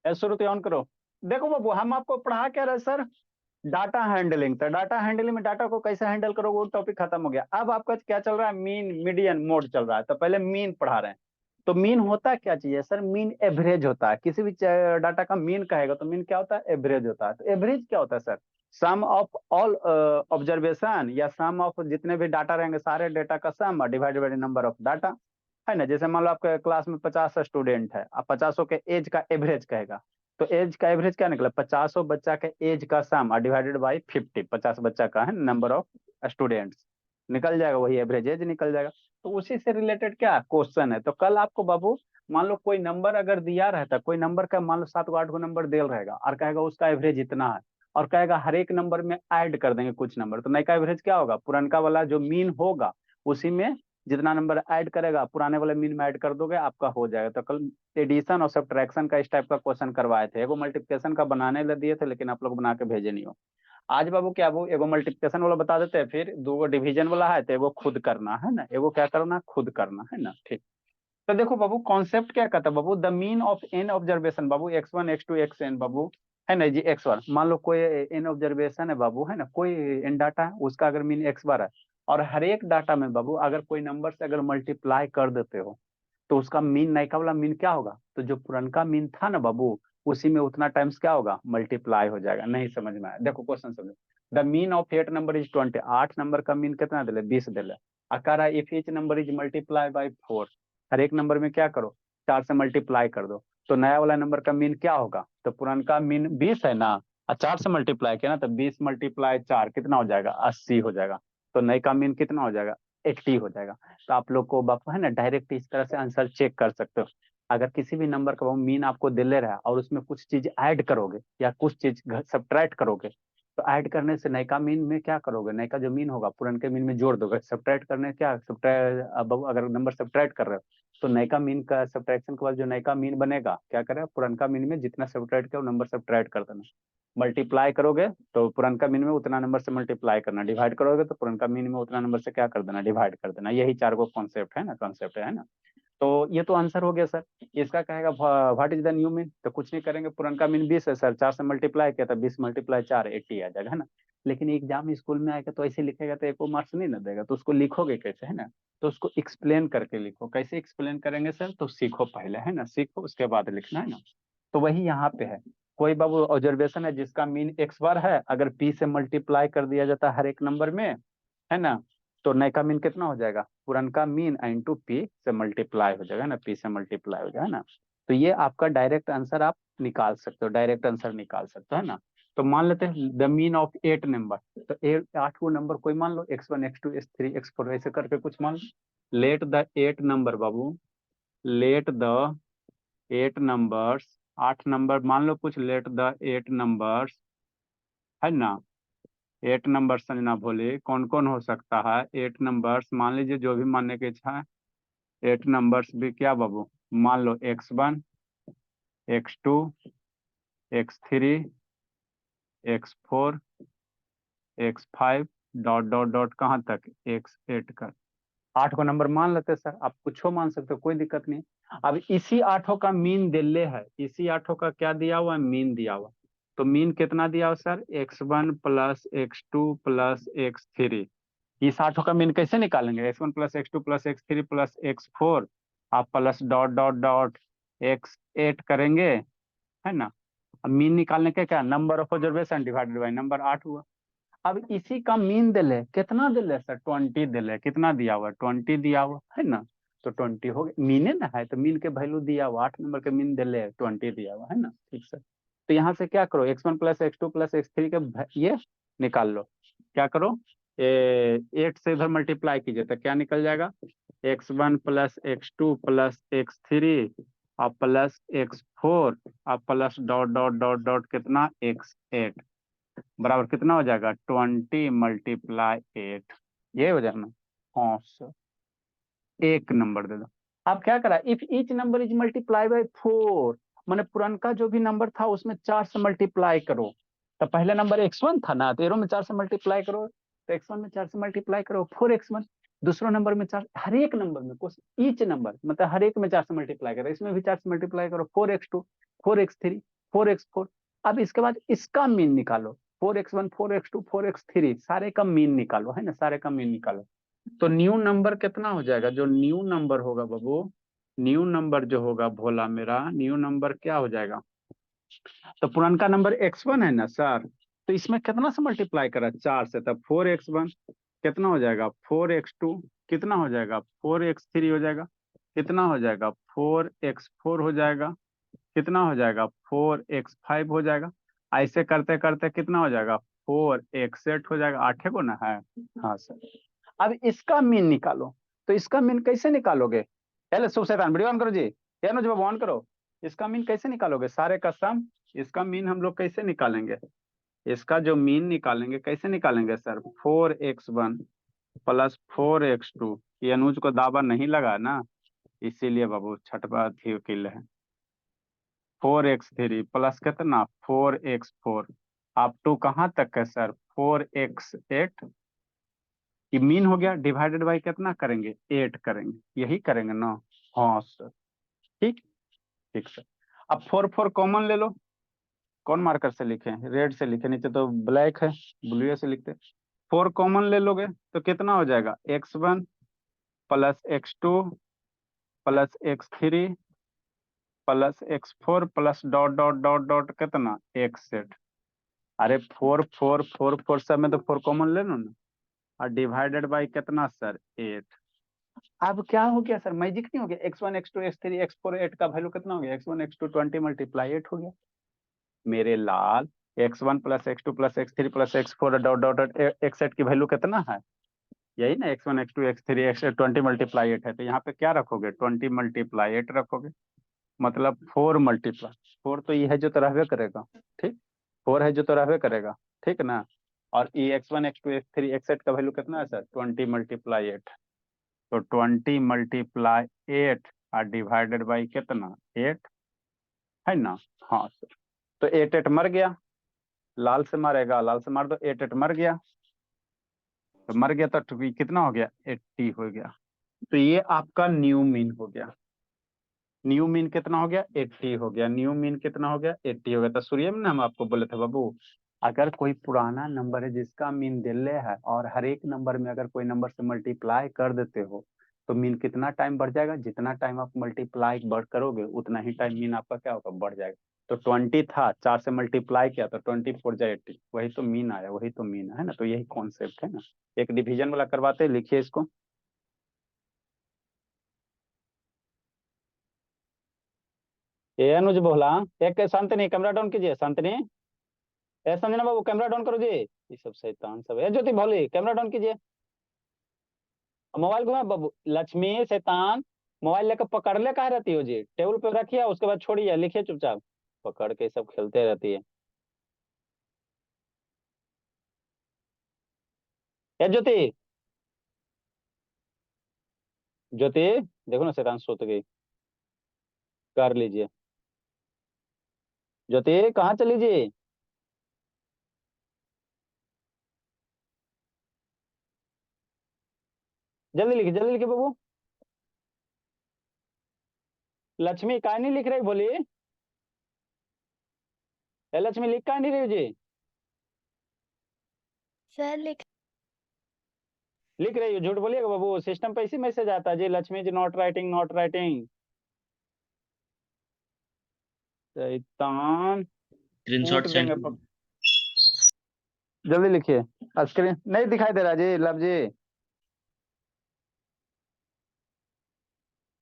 श्रुति on करो। देखो बाबू, हम आपको पढ़ा क्या रहे सर? Data handling. तो डाटा हैंडलिंग में डाटा को कैसे हैंडल करो वो टॉपिक खत्म हो गया। अब आपका क्या चल रहा है? मीन मीडियन मोड चल रहा है। तो पहले मीन पढ़ा रहे हैं। तो मीन होता क्या चीज है सर? मीन एवरेज होता है। किसी भी डाटा का मीन कहेगा तो मीन क्या होता है? एवरेज होता है। तो एवरेज क्या होता है sir? Sum of all observation, या सम ऑफ जितने भी डाटा रहेंगे सारे डाटा का sum divided by number of data, है ना। जैसे मान लो आपके क्लास में 50 स्टूडेंट है, आप 50 के एज का एवरेज कहेगा। तो एज का एवरेज क्या निकला? 50 बच्चा के एज का सम डिवाइडेड बाई 50। 50 बच्चा का है नंबर ऑफ स्टूडेंट्स, निकल जाएगा, वही एवरेज एज निकल जाएगा। तो उसी से रिलेटेड क्या क्वेश्चन है। तो कल आपको बाबू मान लो कोई नंबर अगर दिया रहता, कोई नंबर का मान लो 7 को 8 को नंबर दे रहेगा और कहेगा उसका एवरेज इतना है, और कहेगा हर एक नंबर में ऐड कर देंगे कुछ नंबर, तो नए का एवरेज क्या होगा? पुरनका वाला जो मीन होगा उसी में जितना नंबर ऐड करेगा पुराने वाले मीन में ऐड कर दोगे, आपका हो जाएगा। तो कल एडिशन और सब्ट्रैक्शन का इस टाइप का क्वेश्चन करवाए थे। एगो मल्टीप्लिकेशन का बनाने ले दिए थे, लेकिन आप लोग बना के भेजे नहीं हो। आज बाबू क्या वो एगो मल्टीप्लिकेशन वाला बता देते हैं, फिर दो डिवीजन वाला है तो एगो खुद करना है ना, एगो क्या करना? खुद करना है ना। ठीक। तो देखो बाबू कॉन्सेप्ट क्या कहता है बाबू? The mean of an observation बाबू, x1 x2 xn बाबू, है ना जी। x1 मान लो कोई एन ऑब्जर्वेशन है बाबू, है ना, कोई एन डाटा है, उसका अगर मीन x बार है, और हर एक डाटा में बाबू अगर कोई नंबर से अगर मल्टीप्लाई कर देते हो तो उसका मीन नयका वाला मीन क्या होगा? तो जो पुरनका मीन था ना बाबू, उसी में उतना टाइम्स क्या होगा? मल्टीप्लाई हो जाएगा। नहीं समझ में आया? देखो क्वेश्चन समझो। The mean of 8 number is 20। 8 number का मीन कितना दिले? 20 दिले। अकारा if each number is multiply by 4, हर एक नंबर में क्या करो? 4 से मल्टीप्लाई कर दो। तो नया वाला नंबर का मीन क्या होगा? तो पुरानका मीन 20 है ना, और 4 से मल्टीप्लाई किया ना, तो 20 मल्टीप्लाई 4 कितना हो जाएगा? 80 हो जाएगा। तो नए का मीन कितना हो जाएगा? 80 हो जाएगा। तो आप लोग को बापू है ना डायरेक्ट इस तरह से आंसर चेक कर सकते हो। अगर किसी भी नंबर का वो मीन आपको दे ले रहा है और उसमें कुछ चीज ऐड करोगे या कुछ चीज सब्ट्रैक्ट करोगे, तो ऐड करने से नयका मीन में क्या करोगे? नयका जो मीन होगा पुरनके मीन में जोड़ दोगे। सब्ट्रैक्ट करने क्या सब्ट्रैक्ट, अब अगर नंबर सब्ट्रैक्ट कर रहे हो तो नयका मीन का सब्ट्रैक्शन के बाद जो नयका मीन बनेगा क्या करे? पुरनका मीन में जितना सब्ट्रैक्ट किया वो नंबर सब्ट्रैक्ट कर देना। मल्टीप्लाई करोगे तो पुरनका मीन में उतना नंबर से मल्टीप्लाई करना। डिवाइड करोगे तो पुरनका मीन में उतना नंबर से क्या कर देना? डिवाइड कर देना। यही चार गो कॉन्सेप्ट है ना, कॉन्सेप्ट है ना। तो ये तो आंसर हो गया सर। इसका कहेगा what is the new mean? तो कुछ नहीं करेंगे, पुरनका मीन 20 है सर, 4 से मल्टीप्लाई किया था, 20 मल्टीप्लाई 4 80 आ जाएगा, है ना। लेकिन एग्जाम स्कूल में आएगा तो ऐसे लिखेगा तो एको मार्क्स नहीं ना देगा। तो उसको लिखोगे कैसे, है ना? तो उसको एक्सप्लेन करके लिखो। कैसे एक्सप्लेन करेंगे सर? तो सीखो पहले, है ना, सीखो उसके बाद लिखना, है ना। तो वही यहाँ पे है। कोई बाबू ऑब्जर्वेशन है जिसका मीन एक्स बार है, अगर पी से मल्टीप्लाई कर दिया जाता है हर एक नंबर में, है ना, तो नए का मीन कितना हो जाएगा? पुरनका मीन इंटू पी से मल्टीप्लाई हो जाएगा ना, पी से मल्टीप्लाई हो जाएगा ना। तो ये आपका डायरेक्ट आंसर आप निकाल सकते हो, डायरेक्ट आंसर निकाल सकते हो, है ना। तो मान लेते हैं द मीन ऑफ 8 नंबर। तो 8 को नंबर कोई मान लो x1 x2 x3 x4 ऐसे करके कुछ मान लो। लेट द 8 नंबर बाबू, लेट द 8 नंबर्स, 8 नंबर मान लो कुछ, लेट द 8 नंबर्स, है ना। 8 नंबर संजना भोले कौन कौन हो सकता है? 8 नंबर्स मान लीजिए जो भी मानने की इच्छा है। 8 नंबर्स भी क्या बाबू? मान लो x1 x2 x3 x4 x5 dot dot dot कहाँ तक? x8 का। 8 को नंबर मान लेते सर, आप कुछ मान सकते हो, कोई दिक्कत नहीं। अब इसी 8 का मीन दिल्ले है, इसी 8 का क्या दिया हुआ है? मीन दिया हुआ। तो मीन कितना दिया हुआ sir? x1 plus x2 plus x3। इस 8 का मीन कैसे निकालेंगे? x1 plus x2 plus x3 plus x4, आप plus dot dot dot x8 करेंगे, है ना। अब मीन निकालने के क्या? Number of observation divided by number, 8 हुआ। अब इसी का मीन दिले, कितना दिले सर? 20 दिले। कितना दिया हुआ? 20 दिया हुआ, है ना। तो 20 हो गया, मीन है ना, है तो मीन के वैल्यू दिया हुआ, 8 नंबर के मीन दिले 20 दिया हुआ, है ना। ठीक सर। तो यहाँ से क्या करो? x1 plus x2 plus x3 के ये निकाल लो। क्या करो? 8 से इधर मल्टीप्लाई कीजिए तो क्या निकल जाएगा? x1 plus x2 plus x3 और प्लस x4 और plus dot dot dot dot कितना? x8 बराबर कितना हो जाएगा? 20 मल्टीप्लाई 8। ये हो जाएगा ना। हाँ सर, एक नंबर दे दो। आप क्या करा? If each number is multiply by 4, मैंने पुरनका जो भी नंबर था उसमें 4 से मल्टीप्लाई करो। तो पहले नंबर x1 था ना, तो एरो में 4 से मल्टीप्लाई करो, तो x1 में 4 से मल्टीप्लाई करो 4x1। दूसरों नंबर में 4, हर एक नंबर में कुछ ईच नंबर मतलब हर एक में 4 से मल्टीप्लाई करो, इसमें भी 4 से मल्टीप्लाई करो, 4x2, 4x3, 4x4। अब इसके बाद इसका मीन निकालो, 4x1, 4x2, 4x3, सारे का मीन निकालो, है ना, सारे का मीन निकालो। तो न्यू नंबर कितना हो जाएगा, जो न्यू नंबर होगा बाबू, न्यू नंबर जो होगा भोला मेरा, न्यू नंबर क्या हो जाएगा, तो पुरानका नंबर x1 है ना सर, तो इसमें कितना से मल्टीप्लाई करा, 4 से, तब 4x1 कितना हो जाएगा, 4x2 कितना हो जाएगा, 4x3 हो जाएगा, कितना हो जाएगा, 4x4 हो जाएगा, कितना हो जाएगा, 4x5 हो जाएगा। ऐसे करते करते कितना हो जाएगा, 4x8 हो जाएगा, 8 को ना है। हाँ सर। अब इसका मीन निकालो, तो इसका मीन कैसे निकालोगे, पहले शुभ शैतान वीडियो ऑन करो जी, क्या नो जब ऑन करो, इसका मीन कैसे निकालोगे, सारे का सम, इसका मीन हम लोग कैसे निकालेंगे, इसका जो मीन निकालेंगे कैसे निकालेंगे सर, 4x1 प्लस 4x2, ये अनुज को दावा नहीं लगा ना, इसीलिए बाबू छठवा थी किल है, 4x3 प्लस कितना 4x4, आप टू कहाँ तक है सर, 4x8, ये मीन हो गया, डिवाइडेड बाई कितना करेंगे, 8 करेंगे, यही करेंगे ना। हाँ सर, ठीक, ठीक सर। अब 4 4 कॉमन ले लो, कौन मार्कर से लिखे, रेड से लिखे, नीचे तो ब्लैक है, ब्लू से लिखते, 4 कॉमन ले लोगे तो कितना हो जाएगा, x1 plus x2 plus x3 plus x4 plus dot dot dot dot कितना, x8। अरे 4 4 4 4 सब में तो 4 कॉमन ले लो ना, और डिवाइडेड बाई कितना सर, 8। अब क्या हो गया सर, मैजिक नहीं हो गया, x1 x2 x3 x4 8 का वैल्यू कितना हो गया, x1 x2 20 मल्टीप्लाई 8 हो गया मेरे लाल, x1 plus x2 plus x3 plus x4 dot dot dot x8 की वैल्यू कितना है, यही ना, x1 x2 x3 x8 20 multiply 8 है, तो यहाँ पे क्या रखोगे, 20 मल्टीप्लाई 8 रखोगे, मतलब 4 मल्टीप्लाई 4, तो ये है जो तो रहबे करेगा, ठीक, 4 है जो तो रहबे करेगा, ठीक ना। और ये x1 x2 x3 x8 का वैल्यू कितना है सर, 20 मल्टीप्लाई 8, तो 20 मल्टीप्लाई 8 और डिवाइडेड बाई कितना, 8, है ना। हाँ सर, तो 8 8 मर गया, लाल से मारेगा, लाल से मार दो, 8 8 मर गया, तो मर गया तो कितना हो गया, 80 हो गया, तो ये आपका न्यू मीन हो गया, न्यू मीन कितना हो गया, 80 हो गया, न्यू मीन कितना हो गया, 80 हो गया। तो सूर्य में ना हम आपको बोले थे बाबू, अगर कोई पुराना नंबर है जिसका मीन दिल्ले है, और हर एक नंबर में अगर कोई नंबर से मल्टीप्लाई कर देते हो, तो मीन कितना टाइम बढ़ जाएगा, जितना टाइम आप मल्टीप्लाई बढ़ करोगे उतना ही टाइम मीन आपका क्या होगा, बढ़ जाएगा। तो 20 था, 4 से मल्टीप्लाई किया तो 24 जा 80, वही तो मीन आया, वही तो मीन है ना, तो यही कॉन्सेप्ट है ना। एक डिवीजन वाला करवाते, लिखिए इसको, ए अनुज बोला, एक शांतनी कैमरा डाउन कीजिए, शांतनी, ए संजना बाबू कैमरा डाउन करो जी, ये सब शैतान सब है, ज्योति भोली कैमरा डाउन कीजिए, मोबाइल घुमा बाबू, लक्ष्मी शैतान, मोबाइल लेकर पकड़ ले कहा रहती हो जी, टेबल पे रखिए, उसके बाद छोड़िए, लिखिए चुपचाप, पकड़ के सब खेलते रहती है। ए ज्योति, ज्योति, देखो ना शैतान सोत गई, कर लीजिए, ज्योति कहाँ चली जी, जल्दी लिखिए बाबू, लक्ष्मी कहा नहीं लिख रही बोली, ए लक्ष्मी लिख कहा नहीं रही हो जी, सर लिख लिख रही हो, झूठ बोलिएगा बाबू, सिस्टम पे इसी मैसेज आता है जी, Lakshmi ji not writing, not writing, शैतान, स्क्रीनशॉट कूट सेंड। देंगे जल्दी लिखिए, स्क्रीन नहीं दिखाई दे रहा जी, लब जी,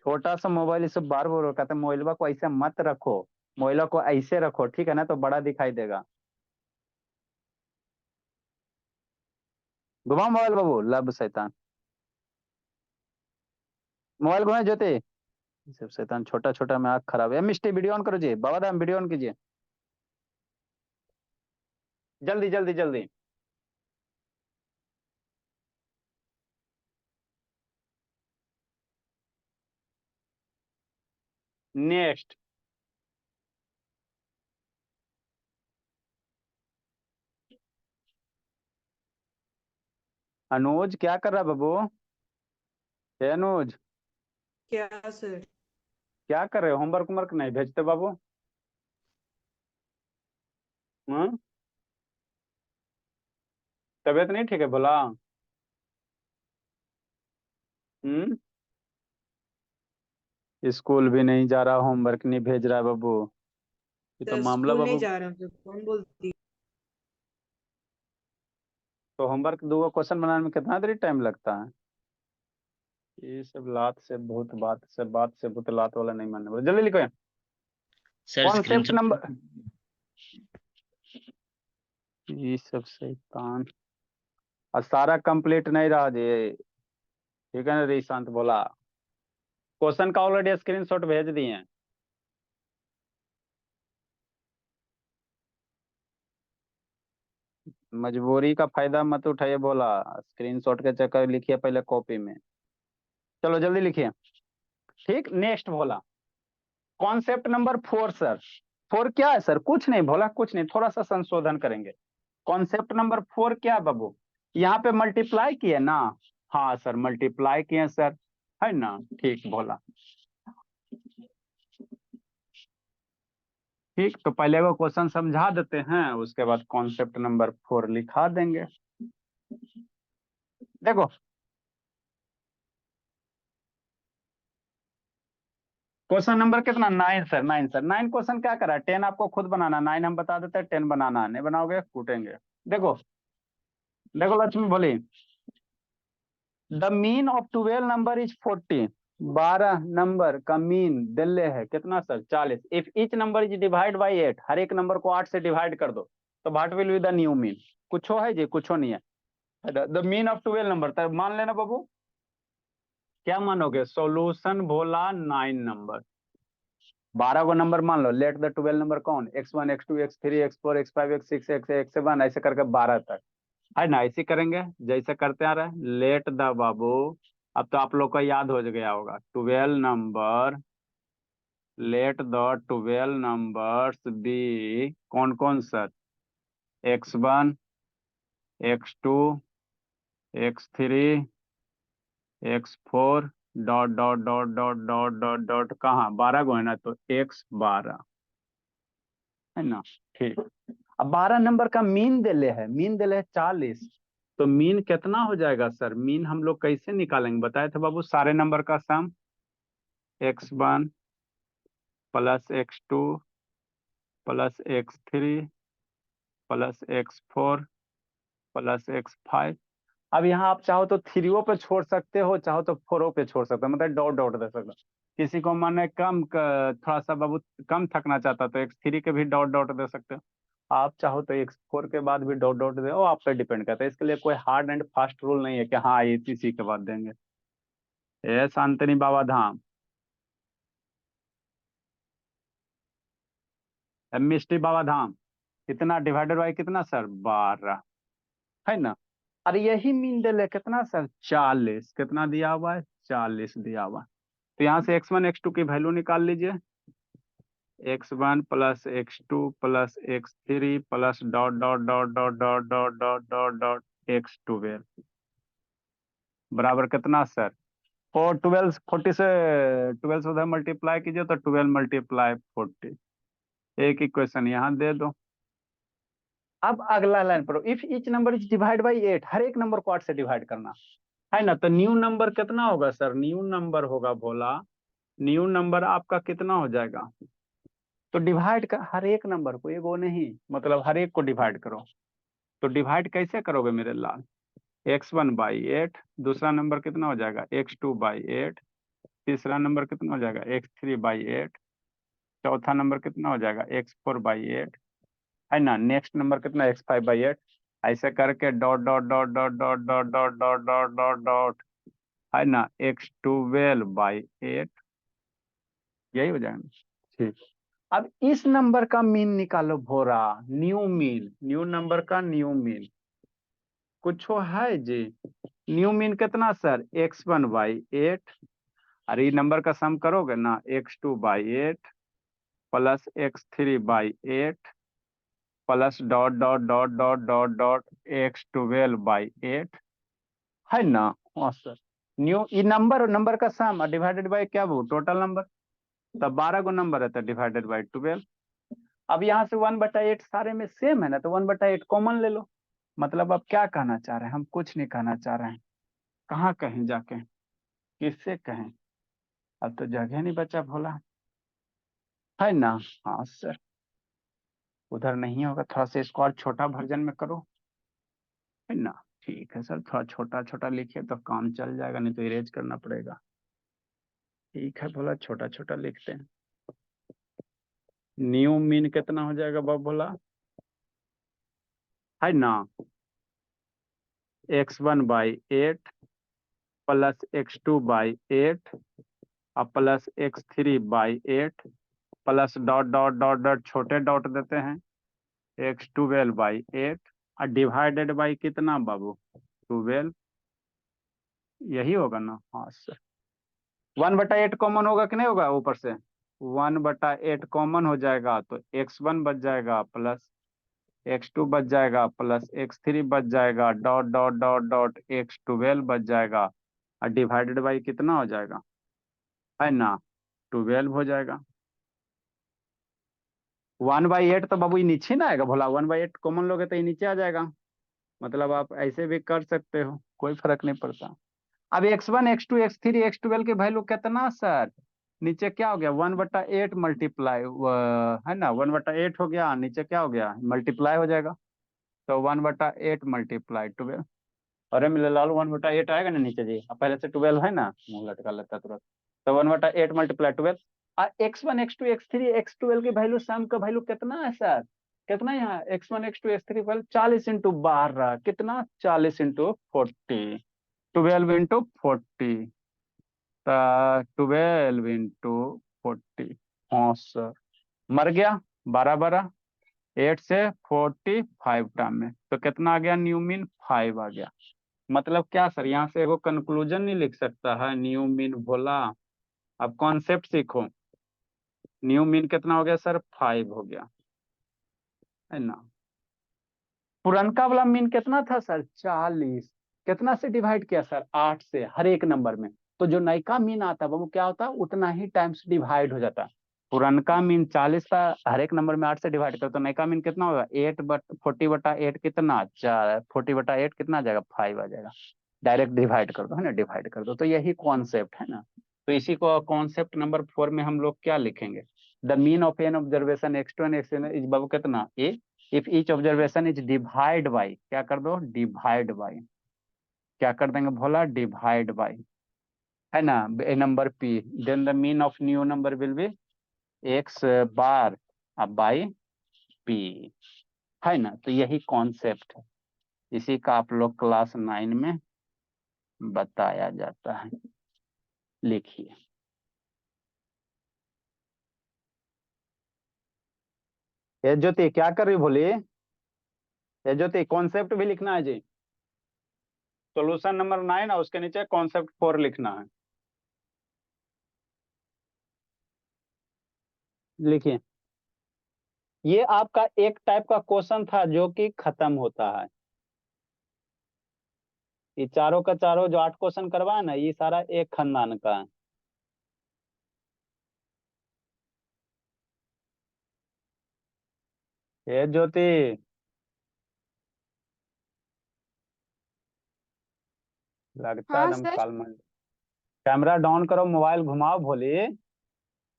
छोटा सा मोबाइल, इसे बार बार कहते हैं मोबाइल को ऐसे मत रखो, मोबाइल को ऐसे रखो, ठीक है ना, तो बड़ा दिखाई देगा। घुमाओ मोबाइल बाबू, लब शैतान, मोबाइल घुमाए ज्योति, सब शैतान छोटा छोटा में आँख खराब है, मिस्टी वीडियो ऑन करो जी, बाबा धाम वीडियो ऑन कीजिए, जल्दी जल्दी जल्दी। नेक्स्ट, अनुज क्या कर रहा है बाबू, हे अनुज, क्या सर? क्या कर रहे हो? होमवर्क वर्क नहीं भेजते बाबू? हम्म। तबीयत नहीं ठीक है बोला? हम्म। स्कूल भी नहीं जा रहा, होमवर्क नहीं भेज रहा है बाबू। ये तो सर मामला स्कूल नहीं बाबू। जा रहा हूँ तो कौन बोलती? तो होमवर्क दो क्वेश्चन बनाने में कितना देरी टाइम लगता है? ये सब लात से भूत, बात से भूत, लात वाला नहीं मानने वाला। जल्दी लिखो। Sir concept screenshot. नंबर। ये सब शैतान। और सारा कंप्लीट नहीं रहा जी। ठीक है ना? रिशांत बोला क्वेश्चन का ऑलरेडी स्क्रीनशॉट भेज दिए हैं। मजबूरी का फायदा मत उठाइए बोला। स्क्रीनशॉट के चक्कर लिखिए पहले कॉपी में। चलो जल्दी लिखिए। ठीक, नेक्स्ट बोला कॉन्सेप्ट नंबर 4 सर। 4 क्या है सर? कुछ नहीं बोला, कुछ नहीं, थोड़ा सा संशोधन करेंगे। कॉन्सेप्ट नंबर 4 क्या है बाबू? यहाँ पे मल्टीप्लाई किए ना? हाँ सर, मल्टीप्लाई किए सर, है ना? ठीक बोला। ठीक, तो पहले वो क्वेश्चन समझा देते हैं, उसके बाद कॉन्सेप्ट नंबर 4 लिखा देंगे। देखो, क्वेश्चन नंबर कितना? 9 सर, 9 सर। 9 क्वेश्चन क्या करा? 10 आपको खुद बनाना, 9 हम बता देते हैं। 10 बनाना, नहीं बनाओगे कूटेंगे। देखो, देखो लक्ष्मी बोली the mean of 12 number is 40। 12 number का मीन दिल्ले है कितना sir? 40। If each number is divide by 8, हर एक नंबर को 8 से डिवाइड कर दो, तो what will be the new mean? कुछ है जी? कुछ नहीं है। द मीन ऑफ 12 नंबर, तब मान लेना बाबू। क्या मानोगे? सॉल्यूशन बोला 9 नंबर, 12 को नंबर मान लो। लेट द 12 नंबर कौन? x1 x2 x3 x4 x5 x6 x7 ऐसे करके 12 तक, है ना? ऐसे करेंगे जैसे करते आ रहे। लेट द बाबू, अब तो आप लोग को याद हो गया होगा। 12 number, let the 12 numbers be कौन कौन sir? x1 x2 x3 x4 dot dot dot dot dot dot dot, कहाँ 12 को है ना, तो x12, है ना? ठीक। अब 12 नंबर का मीन दिले है, मीन दिले है 40। तो मीन कितना हो जाएगा सर? मीन हम लोग कैसे निकालेंगे बताए थे बाबू? सारे नंबर का सम, x1 plus x2 plus x3 plus x4 plus x5। अब यहाँ आप चाहो तो थ्रीओ पे छोड़ सकते हो, चाहो तो फोरो पे छोड़ सकते हो, मतलब डॉट डॉट दे सकते हो। किसी को माने थोड़ा सा बाबू कम थकना चाहता तो x3 के भी डॉट डॉट दे सकते हो। आप चाहो तो x4 के बाद भी डॉट डॉट दे, वो आप पे डिपेंड करता है। इसके लिए कोई हार्ड एंड फास्ट रूल नहीं है कि हाँ ये इसी के बाद देंगे। ये शांतनी बाबा धाम, मिष्टी बाबा धाम, कितना डिवाइडेड बाई कितना सर? 12, है ना? अरे यही मीन दे ले कितना सर? 40। कितना दिया हुआ है? 40 दिया हुआ है। तो यहाँ से x1 x2 की वैल्यू निकाल लीजिए। x1 plus x2 plus x3 plus dot dot dot dot dot dot dot dot dot x12 बराबर कितना सर? और 12 40 से 12 से उधर मल्टीप्लाई कीजिए तो 12 मल्टीप्लाई 40। एक इक्वेशन यहाँ दे दो। अब अगला लाइन पढ़ो, if each number is divide by 8, हर एक नंबर को 8 से डिवाइड करना, है ना? तो न्यू नंबर कितना होगा सर? न्यू नंबर होगा भोला, न्यू नंबर आपका कितना हो जाएगा? तो डिवाइड कर हर एक नंबर को, एगो नहीं, मतलब हर एक को डिवाइड करो। तो डिवाइड कैसे करोगे मेरे लाल? x1/8, दूसरा नंबर कितना हो जाएगा? x2/8, तीसरा नंबर कितना हो जाएगा? x3/8, चौथा नंबर कितना हो जाएगा? x4/8, है ना? नेक्स्ट नंबर कितना? x5/8। ऐसे करके dot dot dot dot dot dot dot dot dot dot dot, है ना? x12/8, यही हो जाएगा। ठीक। अब इस नंबर का मीन निकालो भोरा, न्यू मीन, न्यू नंबर का न्यू मीन कुछ है जी? न्यू मीन कितना सर? x1/8। अरे नंबर का सम करोगे ना, x2/8 plus x3/8 plus dot dot dot dot dot dot x12/8, है ना? हाँ सर। न्यू ई नंबर, नंबर का सम डिवाइडेड बाय क्या वो टोटल नंबर, तब 12 गो नंबर है तो डिवाइडेड बाय 12। अब यहाँ से 1/8 सारे में सेम है ना, तो 1/8 कॉमन ले लो। मतलब अब क्या कहना चाह रहे हैं हम, कुछ नहीं कहना चाह रहे हैं। कहाँ कहें जाके, किससे कहें, अब तो जगह नहीं बचा भोला, है ना। हाँ सर, उधर नहीं होगा, थोड़ा सा इसको और छोटा वर्जन में करो, है ना। ठीक है सर, थोड़ा छोटा छोटा लिखिए तो काम चल जाएगा, नहीं तो इरेज करना पड़ेगा। ठीक है भोला, छोटा छोटा लिखते हैं। न्यू मीन कितना हो जाएगा बाबू भोला, है ना। x1/8 प्लस x2/8 और plus x3/8 plus dot dot dot dot छोटे डॉट देते हैं x12/8 और डिवाइडेड बाई कितना बाबू 12। यही होगा ना, हाँ सर। 1/8 कॉमन होगा कि नहीं होगा ऊपर से, 1/8 कॉमन हो जाएगा तो x1 बच जाएगा प्लस x2 बच जाएगा प्लस x3 बच जाएगा dot dot dot dot x12 बच जाएगा और डिवाइडेड बाई कितना हो जाएगा, है ना, 12 हो जाएगा। 1/8 तो बाबू ये नीचे ना आएगा भोला, 1/8 कॉमन लोगे तो ये नीचे आ जाएगा। मतलब आप ऐसे भी कर सकते हो, कोई फर्क नहीं पड़ता। अब x1 x2 x3 x12 की वैल्यू कितना सर, नीचे क्या हो गया 1/8 मल्टीप्लाई, है ना, 1/8 हो गया, नीचे क्या हो गया मल्टीप्लाई हो जाएगा, तो 1/8 मल्टीप्लाई 12। अरे मिले लालू 1/8 आएगा ना नीचे जी, अब पहले से 12 है ना, मुंह लटका लेता तुरंत। तो 1/8 मल्टीप्लाई 12, और x1 x2 x3 x12 की वैल्यू सम का वैल्यू कितना है सर, कितना यहाँ x1 x2 x3 वैल्यू 40 × 12 कितना 40 × 40, 12 × 40, 12 × 40। हाँ सर, मर गया 12 12, 8 से 45 टर्म में, तो कितना आ गया न्यूमिन 5 आ गया। मतलब क्या सर, यहाँ से एगो कंक्लूजन नहीं लिख सकता है न्यूमिन भोला। अब कॉन्सेप्ट सीखो, न्यूमिन कितना हो गया सर 5 हो गया, है ना। पुरनका वाला मीन कितना था सर 40, कितना से डिवाइड किया सर 8 से हर एक नंबर में, तो जो नयका मीन आता है वो क्या होता है उतना ही टाइम्स डिवाइड हो जाता है। पुरनका मीन 40 था, हर एक नंबर में 8 से डिवाइड कर, तो नयका मीन कितना होगा 40/8 कितना 4, 40/8 कितना आ जाएगा 5 आ जाएगा। डायरेक्ट डिवाइड कर दो, है ना, डिवाइड कर दो, तो यही कॉन्सेप्ट है ना। तो इसी को कॉन्सेप्ट नंबर 4 में हम लोग क्या लिखेंगे, the mean of an observation x2 and x is बाबू कितना ए, if each observation is divide by, क्या कर दो डिवाइड बाई, क्या कर देंगे भोला डिवाइड बाई, है ना, a number p, then the mean of new number will be x bar अब बाई p, है ना। तो यही कॉन्सेप्ट है, इसी का आप लोग क्लास 9 में बताया जाता है। लिखिए, ये ज्योति क्या कर रही भोली, ये ज्योति कॉन्सेप्ट भी लिखना है जी, सोल्यूशन नंबर 9 और उसके नीचे कॉन्सेप्ट 4 लिखना है। लिखिए, ये आपका एक टाइप का क्वेश्चन था जो कि खत्म होता है। ये चारों का चारों जो 8 क्वेश्चन करवाया ना, ये सारा एक खानदान का है। ये ज्योति, लगता है हाँ एकदम सर। कालमंड। कैमरा डाउन करो, मोबाइल घुमाओ भोली,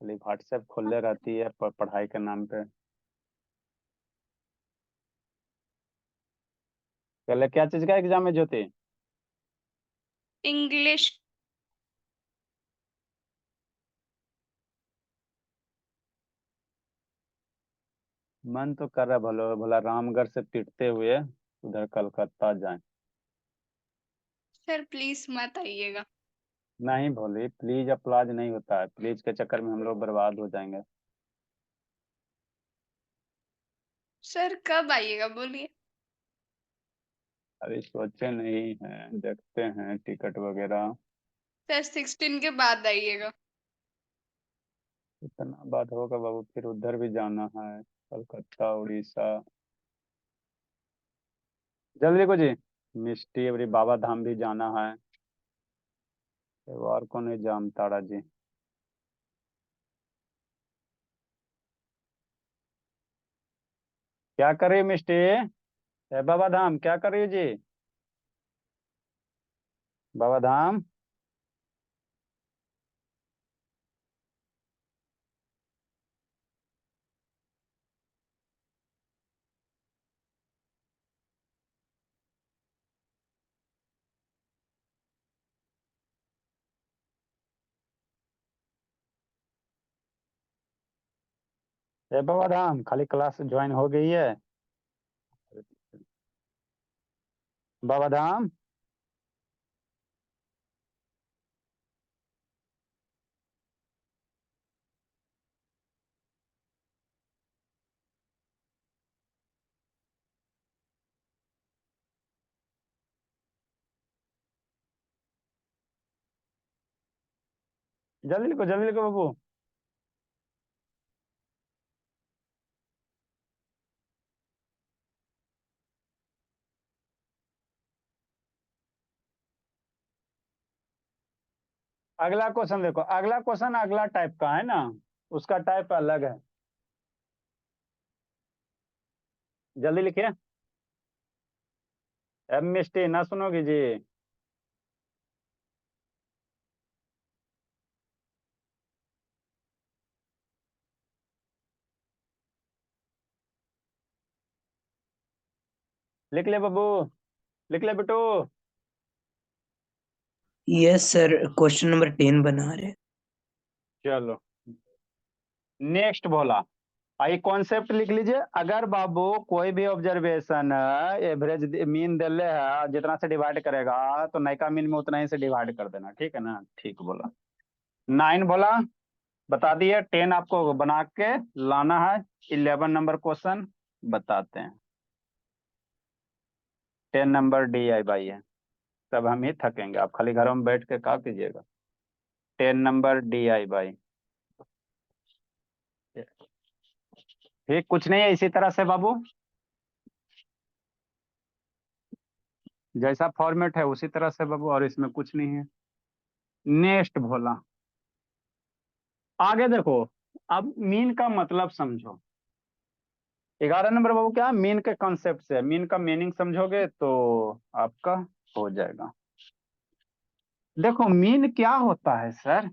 खाली व्हाट्सएप खोले रहती है पढ़ाई के नाम पे। पहले क्या चीज का एग्जाम है ज्योति, इंग्लिश। मन तो कर रहा भलो भला रामगढ़ से पिटते हुए उधर कलकत्ता जाए। सर प्लीज मत आइएगा। नहीं भोली, प्लीज अप्लाज नहीं होता है, प्लीज के चक्कर में हम लोग बर्बाद हो जाएंगे। सर कब आइएगा बोलिए। अभी सोचे नहीं है, देखते हैं टिकट वगैरह। सर 16 के बाद आइएगा। इतना बात होगा बाबू, फिर उधर भी जाना है, कलकत्ता उड़ीसा। जल्दी को जी, मिष्टी अबरी बाबा धाम भी जाना है। और कौन है जामताड़ा जी? क्या कर रही है मिस्टी? बाबा धाम क्या कर रही है जी? बाबा धाम। बाबा धाम खाली क्लास ज्वाइन हो गई है? बाबा धाम। जल्दी लिखो बाबू। अगला क्वेश्चन देखो, अगला क्वेश्चन अगला टाइप का है ना, उसका टाइप अलग है। जल्दी लिखिए। मिस्टी ना सुनोगी जी? लिख ले बाबू, लिख ले बेटू। यस सर, क्वेश्चन नंबर 10 बना रहे। चलो नेक्स्ट बोला। आई कॉन्सेप्ट लिख लीजिए। अगर बाबू कोई भी ऑब्जर्वेशन एवरेज मीन दे ले है, जितना से डिवाइड करेगा तो नयका मीन में उतना ही से डिवाइड कर देना, ठीक है ना? ठीक बोला। 9 बोला, बता दिए। 10 आपको बना के लाना है। 11 नंबर क्वेश्चन बताते हैं। 10 नंबर DI/बाई है। तब हम ही थकेंगे, आप खाली घरों में बैठ के क्या कीजिएगा। 10 नंबर DI/बाई। ठीक, कुछ नहीं है इसी तरह से बाबू, जैसा फॉर्मेट है उसी तरह से बाबू, और इसमें कुछ नहीं है। नेक्स्ट भोला। आगे देखो, अब मीन का मतलब समझो। 11 नंबर बाबू क्या मीन के कॉन्सेप्ट से, मीन का मीनिंग समझोगे तो आपका हो जाएगा। देखो मीन क्या होता है सर?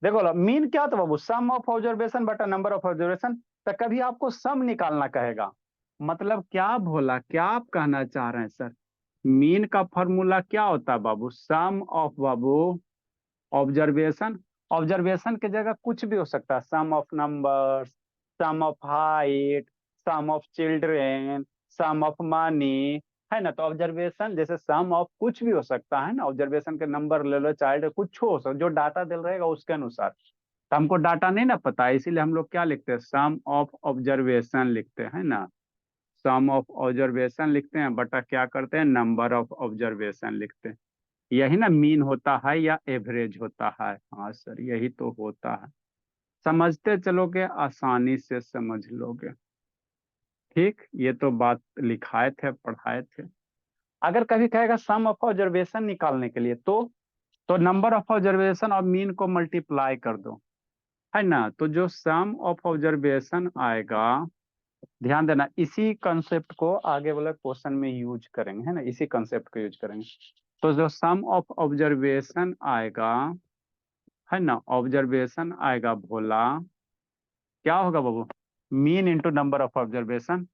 देखो मीन क्या था बाबू, सम ऑफ ऑब्जर्वेशन बटा नंबर ऑफ ऑब्जर्वेशन। तो कभी आपको सम निकालना कहेगा, मतलब क्या भोला, क्या आप कहना चाह रहे हैं सर? मीन का फॉर्मूला क्या होता है बाबू? सम ऑफ बाबू ऑब्जर्वेशन। ऑब्जर्वेशन की जगह कुछ भी हो सकता है, sum of numbers, sum of height, sum of children, sum of money, है ना? तो ऑब्जर्वेशन जैसे सम ऑफ कुछ भी हो सकता है ना, ऑब्जर्वेशन के नंबर ले लो, चाइल्ड कुछ हो सकता, जो डाटा दिल रहेगा उसके अनुसार। तो हमको डाटा नहीं ना पता है, इसीलिए हम लोग क्या लिखते हैं, सम ऑफ ऑब्जर्वेशन लिखते हैं ना। सम ऑफ ऑब्जर्वेशन लिखते हैं बटा क्या करते हैं, नंबर ऑफ ऑब्जर्वेशन लिखते हैं। यही ना मीन होता है या एवरेज होता है? हाँ सर यही तो होता है। समझते चलोगे आसानी से समझ लोगे। ठीक, ये तो बात लिखाए थे पढ़ाए थे। अगर कभी कहेगा सम ऑफ ऑब्जर्वेशन निकालने के लिए, तो नंबर ऑफ ऑब्जर्वेशन और मीन को मल्टीप्लाई कर दो, है ना? तो जो सम ऑफ ऑब्जर्वेशन आएगा, ध्यान देना इसी कंसेप्ट को आगे वाले क्वेश्चन में यूज करेंगे, है ना? इसी कंसेप्ट को यूज करेंगे। तो जो सम ऑफ ऑब्जर्वेशन आएगा, है ना, ऑब्जर्वेशन आएगा भोला, क्या होगा बाबू? Mean into number of observation.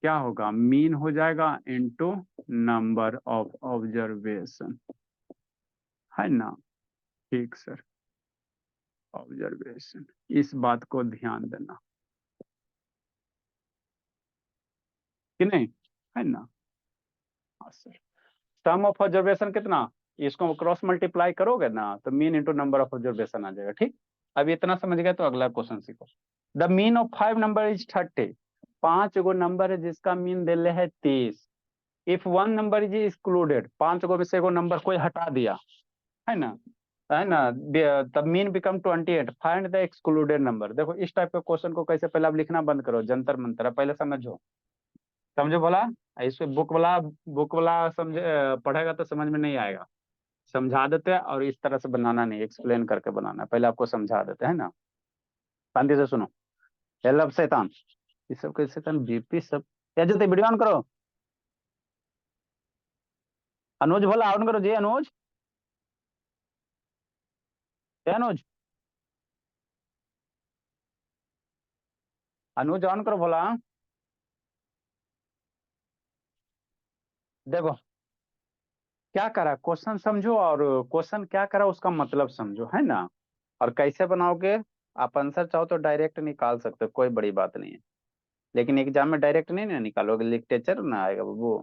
क्या होगा? मीन हो जाएगा इंटू नंबर ऑफ ऑब्जर्वेशन, है ना? ठीक सर, ऑब्जर्वेशन, इस बात को ध्यान देना कि नहीं, है ना? हाँ सर। सम ऑफ ऑब्जर्वेशन कितना, इसको क्रॉस मल्टीप्लाई करोगे ना तो mean into number of observation आ जाएगा। ठीक, अब इतना समझ गए तो अगला क्वेश्चन सीखो। The mean of 5 number is 30। 5 go number है जिसका मीन दे है 30। इफ 1 नंबर इज एक्सक्लूडेड, 5 गो में से एगो नंबर कोई हटा दिया, है ना, है ना, तब mean become 28। Find the excluded number. देखो इस टाइप के क्वेश्चन को कैसे, पहले आप लिखना बंद करो, जंतर मंतर है, पहले समझो। समझो बोला, इसमें बुक वाला समझ पढ़ेगा तो समझ में नहीं आएगा, समझा देते हैं और इस तरह से बनाना नहीं, एक्सप्लेन करके बनाना है, पहले आपको समझा देते हैं ना। शांति से सुनो। ये लब शैतान, ये सब के शैतान बीपी सब, या जो वीडियो ऑन करो। अनुज बोला ऑन करो जी, अनुज, ए अनुज, अनुज ऑन करो बोला। देखो क्या करा, क्वेश्चन समझो और क्वेश्चन क्या करा उसका मतलब समझो, है ना। और कैसे बनाओगे, आप आंसर चाहो तो डायरेक्ट निकाल सकते हो, कोई बड़ी बात नहीं है, लेकिन एग्जाम में डायरेक्ट नहीं ना निकालोगे, लिटरेचर ना आएगा बाबू,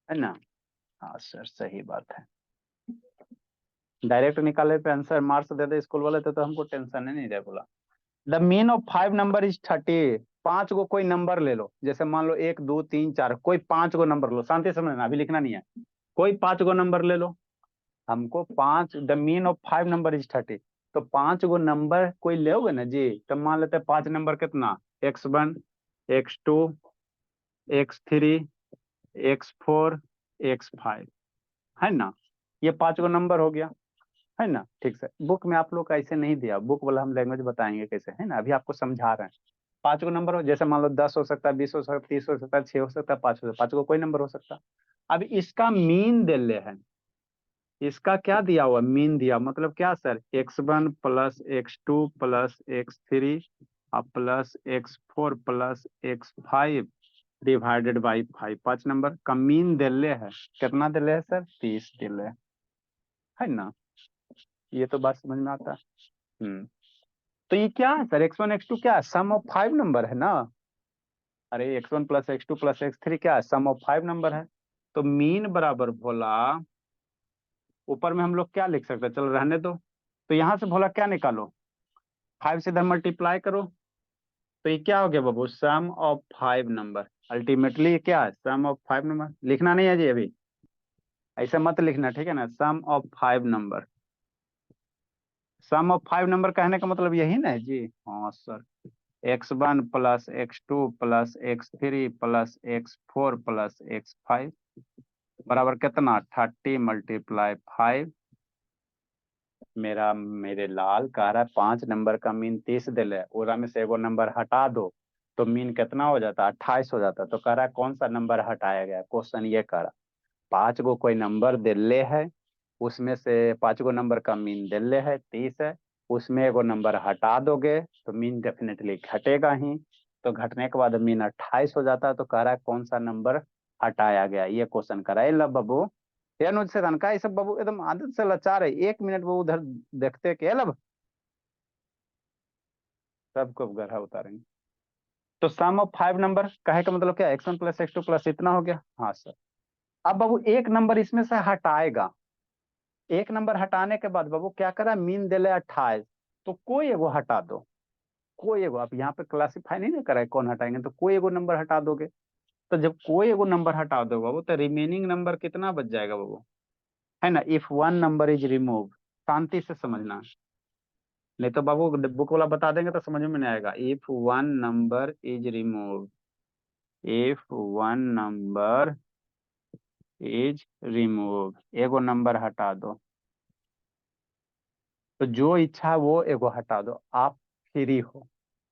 है ना। हाँ सर सही बात है, डायरेक्ट निकाले पे आंसर मार्क्स दे दे स्कूल वाले तो हमको टेंशन ही नहीं रहे बोला। The mean of 5 number is 30। 5 गो कोई नंबर ले लो, जैसे मान लो 1 2 3 4, कोई 5 गो नंबर लो, शांति से समझना, अभी लिखना नहीं है, कोई 5 गो नंबर ले लो। हमको पांच, the mean of 5 number is 30, तो 5 गो नंबर कोई ले ना जी, तो मान लेते हैं 5 नंबर कितना, X1, X2, X3, X4, X5, है ना। ये 5 गो नंबर हो गया, है ना। ठीक से बुक में आप लोग का ऐसे नहीं दिया, बुक वाला हम लैंग्वेज बताएंगे कैसे, है ना, अभी आपको समझा रहे हैं। 5 गो नंबर हो, जैसे मान लो 10 हो सकता है, 20 हो सकता है, 30 हो सकता है, 6 हो सकता है, 5 हो सकता है, 5 गो कोई नंबर हो सकता है। अब इसका मीन दे ले है, इसका क्या दिया हुआ, मीन दिया, मतलब क्या sir, X1 plus X2 plus X3 plus X4 plus X5 divided by 5, 5 number का मीन दिले है, कितना दिले है सर, 30 दिले है ना। ये तो बात समझ में आता है। तो ये क्या है सर, X1 X2 क्या है, सम ऑफ 5 नंबर है ना। अरे X1 plus X2 plus X3 क्या है, सम ऑफ 5 नंबर है। तो मीन बराबर भोला, ऊपर में हम लोग क्या लिख सकते हैं, चलो रहने दो। तो यहां से भोला क्या निकालो, 5 से इधर मल्टीप्लाई करो, तो ये क्या हो गया बाबू, सम ऑफ 5 नंबर। अल्टीमेटली ये क्या है, सम ऑफ 5 नंबर, लिखना नहीं है जी अभी, ऐसा मत लिखना, ठीक है ना, sum of 5 number. Sum of 5 number कहने का मतलब यही ना है जी, हाँ sir. X1 plus X2 plus X3 plus X4 plus X5 बराबर कितना, 30 × 5। मेरे लाल कह रहा है 5 नंबर का मीन 30 दे ले, ओरा में से एगो नंबर हटा दो, तो मीन कितना हो जाता, 28 हो जाता। तो कह रहा है कौन सा नंबर हटाया गया, क्वेश्चन ये कह रहा, 5 गो कोई नंबर दे ले है, उसमें से 5 गो नंबर का मीन दे ले है 30 है, उसमें एगो नंबर हटा दोगे तो मीन डेफिनेटली घटेगा ही, तो घटने के बाद मीन 28 हो जाता है। तो कह रहा है कौन सा नंबर हटाया गया, ये क्वेश्चन करा है। लब बाबू ये अनुज से का ये सब बाबू एकदम आदत से लाचार है, 1 मिनट वो उधर देखते के लब सबको गढ़ा उतारेंगे। तो सम ऑफ 5 नंबर कहे का मतलब क्या, X1 प्लस X2 प्लस इतना हो गया, हाँ सर। अब बाबू एक नंबर इसमें से हटाएगा, एक नंबर हटाने के बाद बाबू क्या करा, मीन दे ले 28, तो कोई एगो हटा दो, कोई एगो, आप यहाँ पे क्लासीफाई नहीं ना करा है कौन हटाएंगे, तो कोई एगो नंबर हटा दोगे। तो जब कोई एगो नंबर हटा दो बाबू, तो रिमेनिंग नंबर कितना बच जाएगा बाबू, है ना। इफ 1 नंबर इज रिमूव, शांति से समझना, नहीं तो बाबू बुक वाला बता देंगे तो समझ में नहीं आएगा। If 1 number is remove, if 1 number is remove, एगो नंबर हटा दो, तो जो इच्छा वो एगो हटा दो, आप फ्री हो।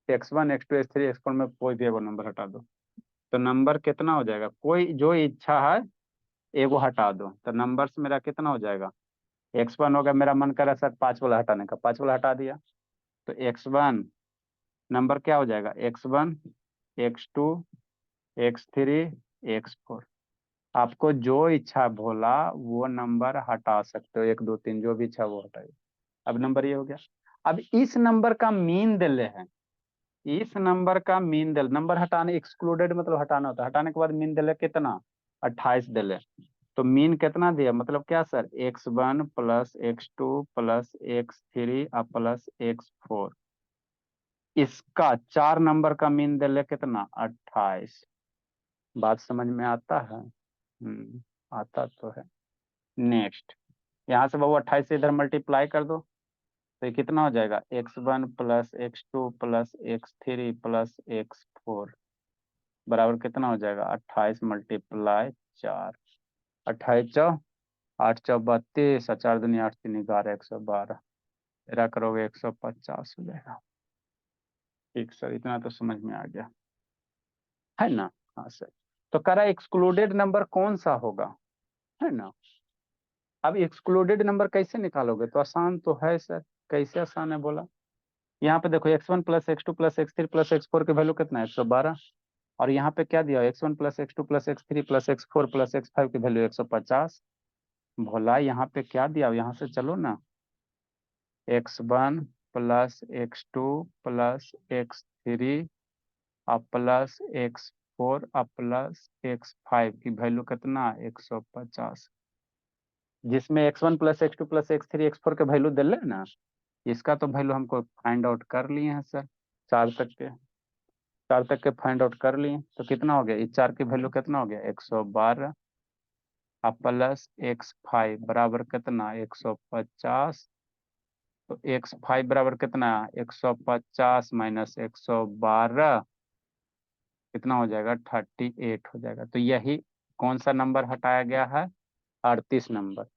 X1 X2 X3 X4 में कोई भी एगो नंबर हटा दो, तो नंबर कितना हो जाएगा, कोई जो इच्छा है एगो हटा दो, तो नंबर से मेरा कितना हो जाएगा, X1 हो गया, मेरा मन कर रहा है सर 5 वाला हटाने का, 5 वाला हटा दिया, तो X1 नंबर क्या हो जाएगा, X1 X2 X3 X4, आपको जो इच्छा भोला वो नंबर हटा सकते हो, 1 2 3 जो भी इच्छा वो हटाइए। अब नंबर ये हो गया। अब इस नंबर का मीन दे ले हैं, इस नंबर का मीन दे, नंबर हटाने एक्सक्लूडेड मतलब हटाना होता है, हटाने के बाद मीन दे ले कितना, 28 दे ले, तो मीन कितना दिया, मतलब क्या sir, X1 plus X2 plus X3 plus X4, इसका 4 नंबर का मीन दे ले कितना, 28। बात समझ में आता है, आता तो है। नेक्स्ट, यहाँ से बाबू 28 से इधर मल्टीप्लाई कर दो, तो ये कितना हो जाएगा, X1 plus X2 plus X3 plus X4, बराबर कितना हो जाएगा 28 मल्टीप्लाई 4, 28 चौ 8 चौ 32 और 4 दूनी 8 3 11 112, तेरा करोगे 150 हो जाएगा। ठीक सर, इतना तो समझ में आ गया है ना। हाँ सर, तो कह रहा एक्सक्लूडेड नंबर कौन सा होगा, है ना। अब एक्सक्लूडेड नंबर कैसे निकालोगे, तो आसान तो है सर। कैसे आसान है बोला, यहाँ पे देखो x1 plus x2 plus x3 plus x4 की वैल्यू कितना है 112, और यहाँ पे क्या दिया x1 plus x2 plus x3 plus x4 plus x5 की वैल्यू 150। भोला यहाँ पे क्या दिया, यहाँ से चलो ना, x1 plus x2 plus x3 अब प्लस x4 अब प्लस x5 की वैल्यू कितना 150, जिसमें x1 plus x2 plus x3 x4 के वैल्यू दिले ना, इसका तो वैल्यू हमको फाइंड आउट कर लिए हैं सर। चार तक के फाइंड आउट कर लिए, तो कितना हो गया, इस 4 की वैल्यू कितना हो गया 112 अब प्लस x5 बराबर कितना 150, तो x5 बराबर कितना 150 माइनस 112 कितना हो जाएगा 38 हो जाएगा। तो यही कौन सा नंबर हटाया गया है 38 नंबर।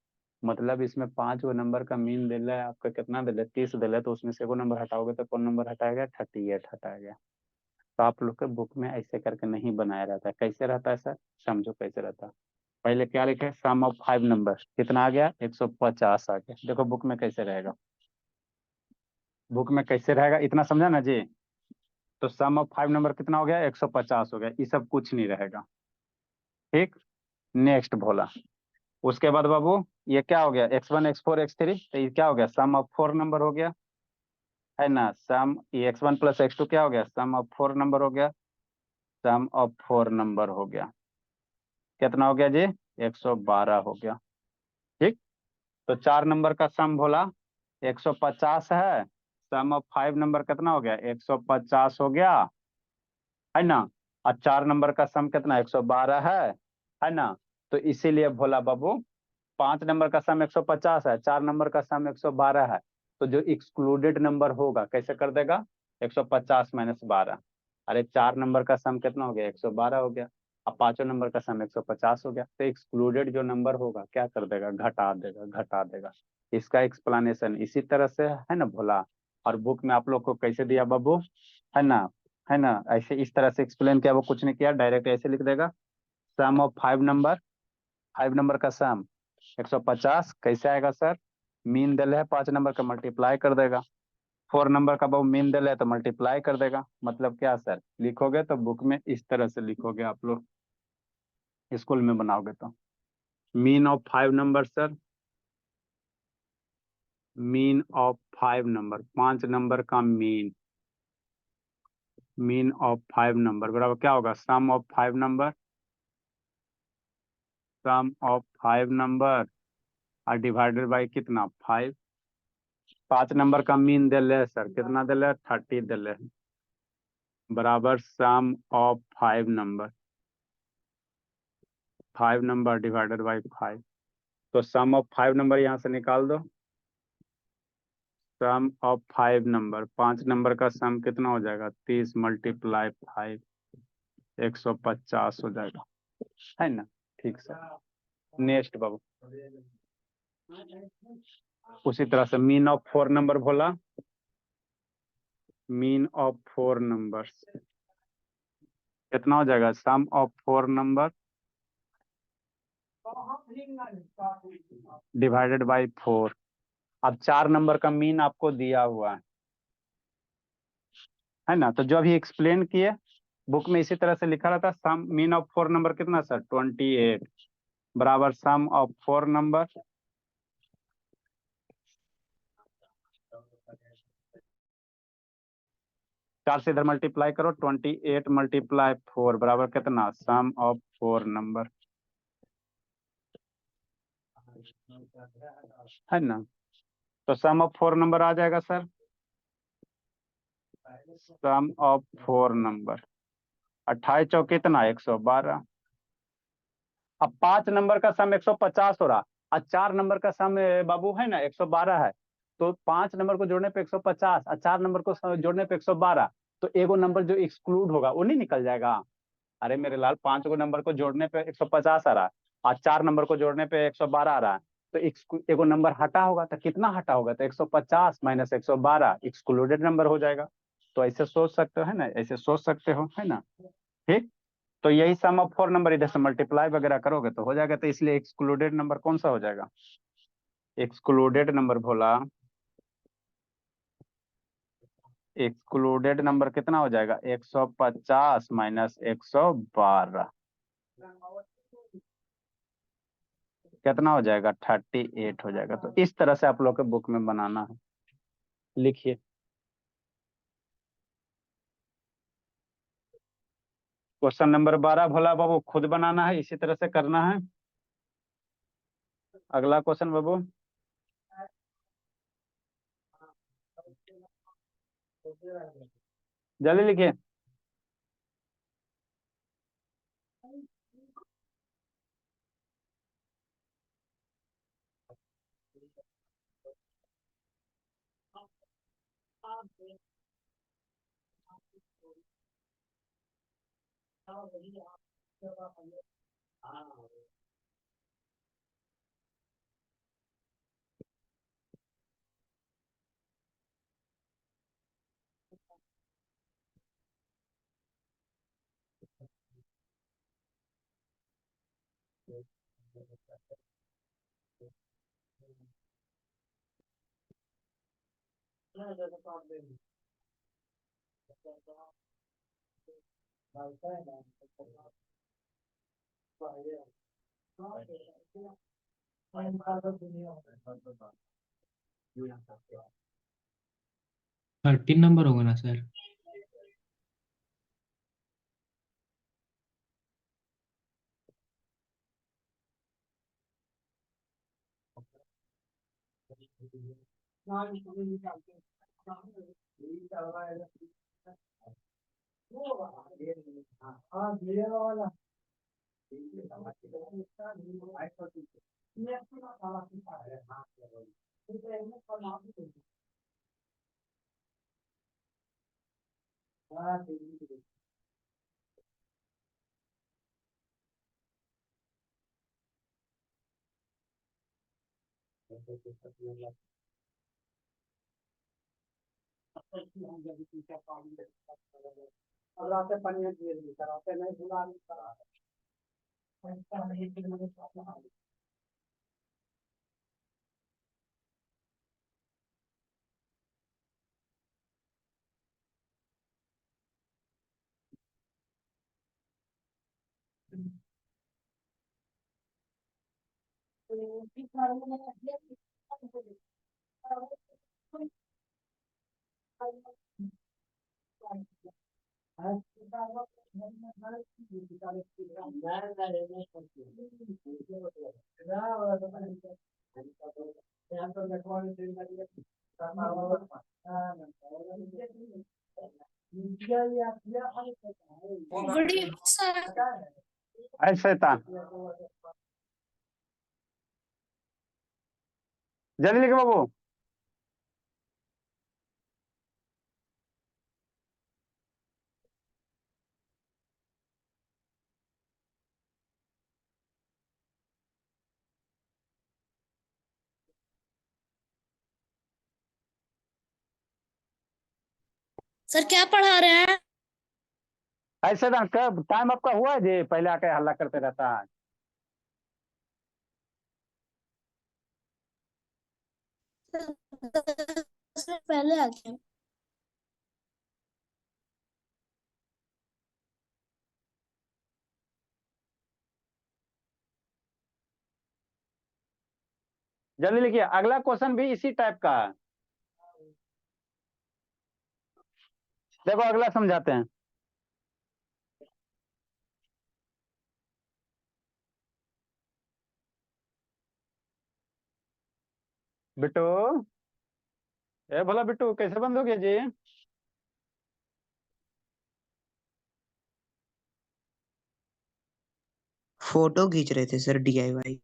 मतलब इसमें 5 गो नंबर का मीन दिल है आपका, कितना दिल है 30 दिल है, तो उसमें से एगो नंबर हटाओगे तो कौन नंबर हटाया गया 38 हटाया गया। तो आप लोग के बुक में ऐसे करके नहीं बनाया रहता है। कैसे रहता है सर, समझो कैसे रहता है। पहले क्या लिखे, सम ऑफ 5 नंबर कितना आ गया 150 आ गया। देखो बुक में कैसे रहेगा, बुक में कैसे रहेगा इतना समझा ना जी। तो सम ऑफ 5 नंबर कितना हो गया 150 हो गया, ये सब कुछ नहीं रहेगा। ठीक, नेक्स्ट भोला। उसके बाद बाबू ये क्या हो गया x1 x4 x3, तो ये क्या हो गया सम ऑफ 4 नंबर हो गया, है ना। सम ये x1 प्लस x2 क्या हो गया सम ऑफ 4 नंबर हो गया, सम ऑफ 4 नंबर हो गया, कितना हो गया जी 112 हो गया। ठीक, तो 4 नंबर का सम भोला 150 है, सम ऑफ 5 नंबर कितना हो गया 150 हो गया, है ना। और 4 नंबर का सम कितना 112 है ना। तो इसीलिए भोला बाबू 5 नंबर का सम 150 है, 4 नंबर का सम 112 है, तो जो एक्सक्लूडेड नंबर होगा कैसे कर देगा 150 माइनस 12। अरे 4 नंबर का सम कितना हो गया 112 हो गया, अब पांचों नंबर का सम 150 हो गया, तो एक्सक्लूडेड जो नंबर होगा क्या कर देगा घटा देगा, घटा देगा। इसका एक्सप्लेनेशन इसी तरह से है ना भोला। और बुक में आप लोग को कैसे दिया बाबू, है ना, है ना, ऐसे इस तरह से एक्सप्लेन किया, वो कुछ नहीं किया, डायरेक्ट ऐसे लिख देगा सम ऑफ 5 नंबर, 5 नंबर का सम 150 कैसे आएगा सर, मीन दिल है 5 नंबर का मल्टीप्लाई कर देगा, 4 नंबर का बहु मीन दिल है तो मल्टीप्लाई कर देगा। मतलब क्या सर, लिखोगे तो बुक में इस तरह से लिखोगे, आप लोग स्कूल में बनाओगे तो mean of 5 number sir, mean of 5 number 5 number का मीन, मीन ऑफ 5 नंबर बराबर क्या होगा sum of 5 number, sum of 5 number और डिवाइडेड बाई कितना 5। 5 नंबर का मीन दिल है सर, कितना दिल है 30 दिल है, बराबर sum of 5 number, 5 number divided by 5। तो सम ऑफ 5 नंबर यहाँ से निकाल दो, सम ऑफ 5 नंबर 5 नंबर का सम कितना हो जाएगा 30 मल्टीप्लाई 5 150 हो जाएगा, है ना। ठीक सर, नेक्स्ट बाबू उसी तरह से मीन ऑफ 4 नंबर बोला, मीन ऑफ 4 नंबर कितना हो जाएगा सम ऑफ 4 नंबर डिवाइडेड बाई 4। अब 4 नंबर का मीन आपको दिया हुआ है ना, तो जो अभी एक्सप्लेन किए बुक में इसी तरह से लिखा रहता, सम मीन ऑफ 4 नंबर कितना सर 28 बराबर सम ऑफ 4 नंबर, चार से इधर मल्टीप्लाई करो 28 मल्टीप्लाई 4 बराबर कितना सम ऑफ 4 नंबर, है ना। तो सम ऑफ 4 नंबर आ जाएगा सर, सम ऑफ 4 नंबर 28 चौक कितना 112। अब 5 नंबर का सम 150 हो रहा और 4 नंबर का सम बाबू है ना 112 है, तो 5 नंबर को जोड़ने पे 150 और 4 नंबर को जोड़ने पे 112, तो एगो नंबर जो एक्सक्लूड होगा वो नहीं निकल जाएगा। अरे मेरे लाल, 5 को नंबर को जोड़ने पे 150 आ रहा है, और 4 नंबर को जोड़ने पे 112 आ रहा है। तो एगो नंबर हटा होगा, तो कितना हटा होगा? तो 150 माइनस 112 एक्सक्लूडेड नंबर हो जाएगा। तो ऐसे सोच सकते हो, है ना, ऐसे सोच सकते हो, है ना। ठीक। तो यही सम ऑफ 4 नंबर इधर से मल्टीप्लाई वगैरह करोगे तो हो जाएगा। तो इसलिए एक्सक्लूडेड नंबर कौन सा हो जाएगा? एक्सक्लूडेड नंबर भोला, एक्सक्लूडेड नंबर कितना हो जाएगा? 150 माइनस 112 कितना हो जाएगा? 38 हो जाएगा। तो इस तरह से आप लोग के बुक में बनाना है। लिखिए। क्वेश्चन नंबर 12 भोला बाबू खुद बनाना है, इसी तरह से करना है। अगला क्वेश्चन बाबू। जल्दी लिखिए। थर्टीन नंबर होगा ना सर? Good evening sir. अरे शैतान, जल्दी लिखो बाबू। सर क्या पढ़ा रहे हैं? ऐसे ना, कब टाइम आपका हुआ है जी? पहले आके हल्ला करते रहता है। पहले आ गया। जल्दी लिखिए। अगला क्वेश्चन भी इसी टाइप का है। देखो अगला समझाते हैं। बिट्टू, ए भोला बिट्टू, कैसे बंद हो गया जी? फोटो खींच रहे थे sir, DIY।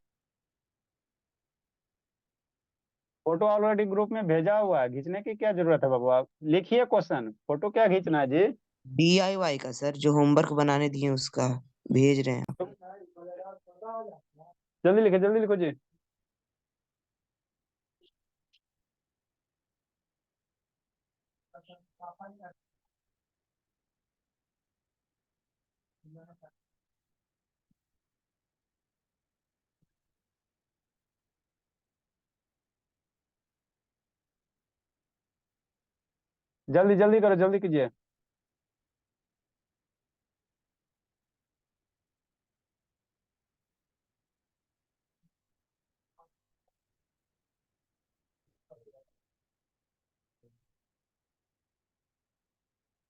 Photo already group में भेजा हुआ है, खींचने की क्या जरूरत है बाबू? आप लिखिए क्वेश्चन, फोटो क्या खींचना है जी? DIY का सर, जो होमवर्क बनाने दिए उसका भेज रहे हैं आप। जल्दी लिखो जी। जल्दी करो, जल्दी कीजिए।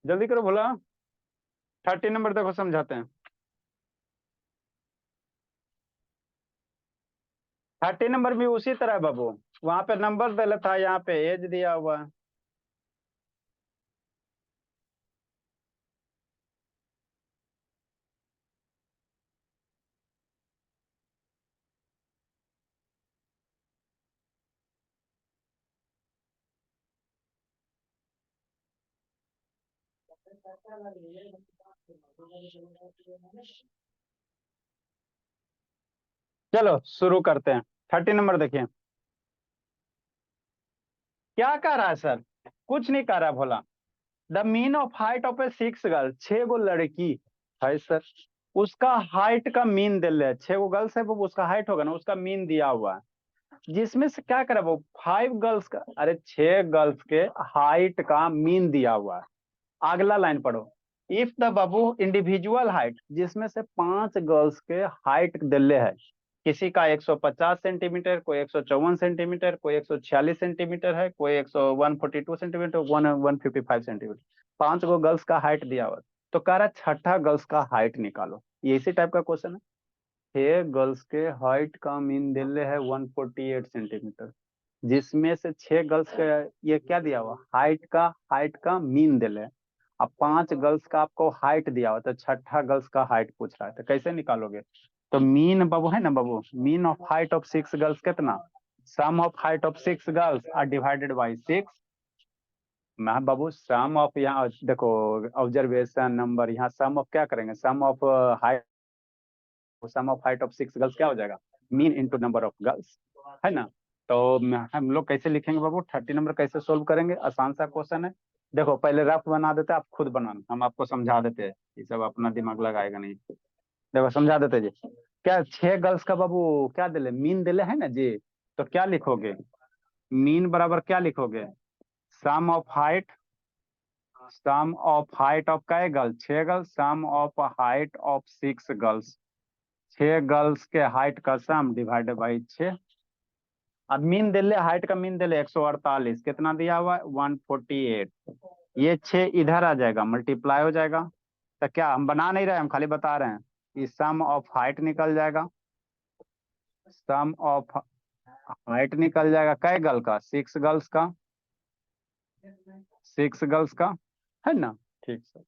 जल्दी करो भोला। 30 नंबर देखो, समझाते हैं। 30 नंबर भी उसी तरह है बाबू, वहां पे नंबर दिया था, यहाँ पे एज दिया हुआ है। चलो शुरू करते हैं। 30 नंबर देखिए, क्या कह रहा है सर? कुछ नहीं कह रहा है भोला। The mean of height of a 6 girl, 6 गो लड़की है सर, उसका हाइट का मीन दे रहे हैं। 6 गो गर्ल्स है, वो उसका हाइट होगा ना, उसका मीन दिया हुआ है। जिसमें से क्या करे वो 5 गर्ल्स का, अरे 6 गर्ल्स के हाइट का मीन दिया हुआ है। अगला लाइन पढ़ो। If the Babu individual height, जिसमें से 5 गर्ल्स के हाइट दिले है, किसी का 150 सेंटीमीटर, कोई 154 सेंटीमीटर, कोई 146 सेंटीमीटर है, कोई 142 सेंटीमीटर, 155 सेंटीमीटर। 5 गो गर्ल्स का हाइट दिया हुआ, तो कह रहा है छठा गर्ल्स का हाइट निकालो। ये इसी टाइप का क्वेश्चन है। 6 गर्ल्स के हाइट का मीन दिले है 148 सेंटीमीटर, जिसमें से 6 गर्ल्स का ये क्या दिया हुआ, हाइट का मीन दिले है। अब 5 गर्ल्स का आपको हाइट दिया हुआ, तो छठा गर्ल्स का हाइट पूछ रहा है, तो कैसे निकालोगे? तो मीन बाबू है ना बाबू, mean of height of 6 girls कितना, sum of height of 6 girls are divided by 6। मैं बाबू सम ऑफ, यहाँ देखो ऑब्जर्वेशन नंबर, यहाँ सम ऑफ क्या करेंगे, sum of height, sum of height of 6 girls क्या हो जाएगा, mean into number of girls, है ना। तो हम लोग कैसे लिखेंगे बाबू, 30 नंबर कैसे सोल्व करेंगे? आसान सा क्वेश्चन है। देखो पहले रफ बना देते, आप खुद बनाना, हम आपको समझा देते हैं, ये सब अपना दिमाग लगाएगा नहीं। देखो समझा देते जी। क्या 6 गर्ल्स का बाबू क्या दिले, मीन दिले है ना जी। तो क्या लिखोगे, मीन बराबर क्या लिखोगे, sum of height, sum of height of कै girls, 6 girls, sum of height of 6 girls, 6 girls के हाइट का सम डिवाइडेड बाई 6। अब मीन दिले, हाइट का मीन दिले 148, कितना दिया हुआ है 148। ये 6 इधर आ जाएगा, मल्टीप्लाई हो जाएगा। तो क्या हम बना नहीं रहे, हम खाली बता रहे हैं। ये सम ऑफ हाइट निकल जाएगा, सम ऑफ हाइट निकल जाएगा कै गर्ल का, 6 गर्ल्स का, 6 गर्ल्स का, है ना। ठीक सर।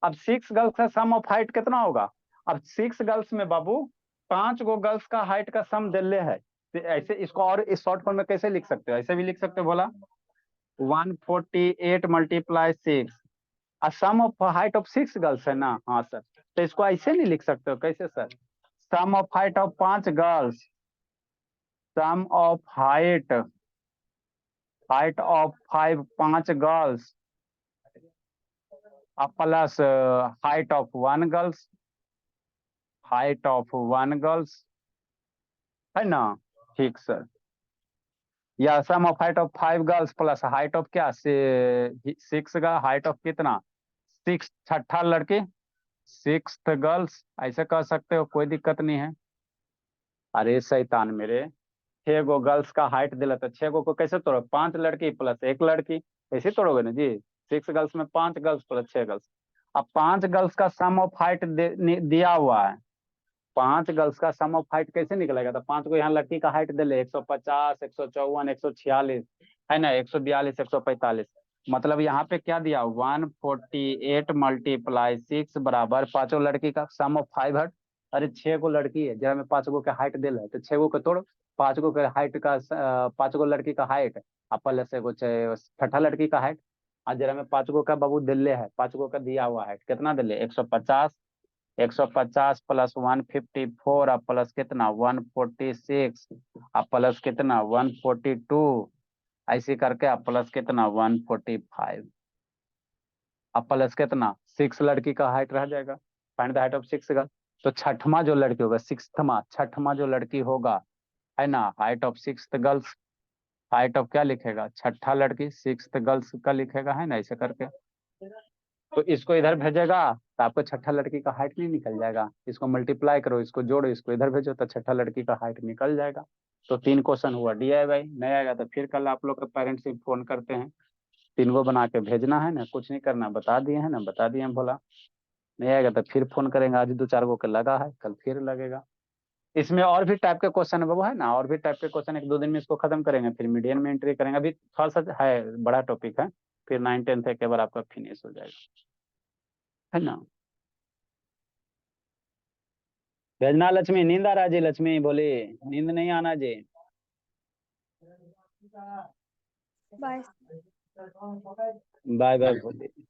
अब 6 गर्ल्स का सम ऑफ हाइट कितना होगा? अब 6 गर्ल्स में बाबू 5 गो गर्ल्स का हाइट का सम दिले है, तो ऐसे इसको और इस शॉर्ट फॉर्म में कैसे लिख सकते हो, ऐसे भी लिख सकते हो बोला, 148 multiply 6, sum of height of 6 girls है ना, हाँ सर। तो इसको ऐसे नहीं लिख सकते हो, कैसे sir, sum of height of 5 girls, sum of height, height of 5 girls, plus height of 1 girls, height of 1 girls, है ना। ठीक सर। या sum of height of 5 girls plus height of क्या, 6 का हाइट ऑफ कितना, 6, छठा लड़की, 6th गर्ल्स, ऐसे कह सकते हो, कोई दिक्कत नहीं है। अरे शैतान मेरे, 6 गो गर्ल्स का हाइट दिला, तो 6 गो को कैसे तोड़ो, 5 लड़की प्लस 1 लड़की, ऐसे तोड़ोगे ना जी। 6 गर्ल्स में 5 गर्ल्स प्लस 6 गर्ल्स। अब 5 गर्ल्स का सम ऑफ हाइट दिया हुआ है, 5 गर्ल्स का सम ऑफ हाइट कैसे निकलेगा, तो 5 को यहाँ लड़की का हाइट दे ले, 150, 154, 146, है ना, 142, 145। मतलब यहाँ पे क्या दिया, 148 मल्टीप्लाई 6 बराबर 5 लड़की का सम ऑफ 5 हट। अरे 6 गो लड़की है, जरा में 5 गो के हाइट दे रहा है, तो 6 गो के तोड़, 5 गो के हाइट का 5 गो लड़की का हाइट, प्लस एगो छठा लड़की का हाइट, आज जरा में 5 गो का बाबू दिल्ले है, 5 गो का दिया हुआ है, कितना दिल्ले 150, 150 प्लस 154 अब प्लस कितना 146 अब प्लस कितना 142 ऐसे करके अब प्लस कितना 145 अब प्लस कितना 6 लड़की का हाइट रह जाएगा, find the height of 6 girl. तो छठमा जो लड़की होगा, छठमा जो लड़की होगा है ना, height of 6th girls, height of क्या लिखेगा, छठा लड़की 6th गर्ल्स का लिखेगा, है ना, ऐसे करके। तो इसको इधर भेजेगा तो आपको छठा लड़की का हाइट नहीं निकल जाएगा, इसको मल्टीप्लाई करो, इसको जोड़ो, इसको इधर भेजो तो छठा लड़की का हाइट निकल जाएगा। तो 3 क्वेश्चन हुआ, DIY नहीं आएगा तो फिर कल आप लोग के पेरेंट्स से फोन करते हैं, 3 गो बना के भेजना है ना, कुछ नहीं करना, बता दिए है ना, बता दिए हैं बोला। नहीं आएगा तो फिर फोन करेंगे, आज 2-4 गो का लगा है, कल फिर लगेगा। इसमें और भी टाइप के क्वेश्चन है बाबू, है ना, और भी टाइप के क्वेश्चन 1-2 दिन में इसको खत्म करेंगे, फिर मीडियन में एंट्री करेंगे, अभी थोड़ा सा है बड़ा टॉपिक है, फिर 9-10 एक बार आपका फिनिश हो जाएगा, है ना। भेजना लक्ष्मी, नींद आ रहा जी, लक्ष्मी बोली नींद नहीं आना जी। बाय। बाय बाय बोली।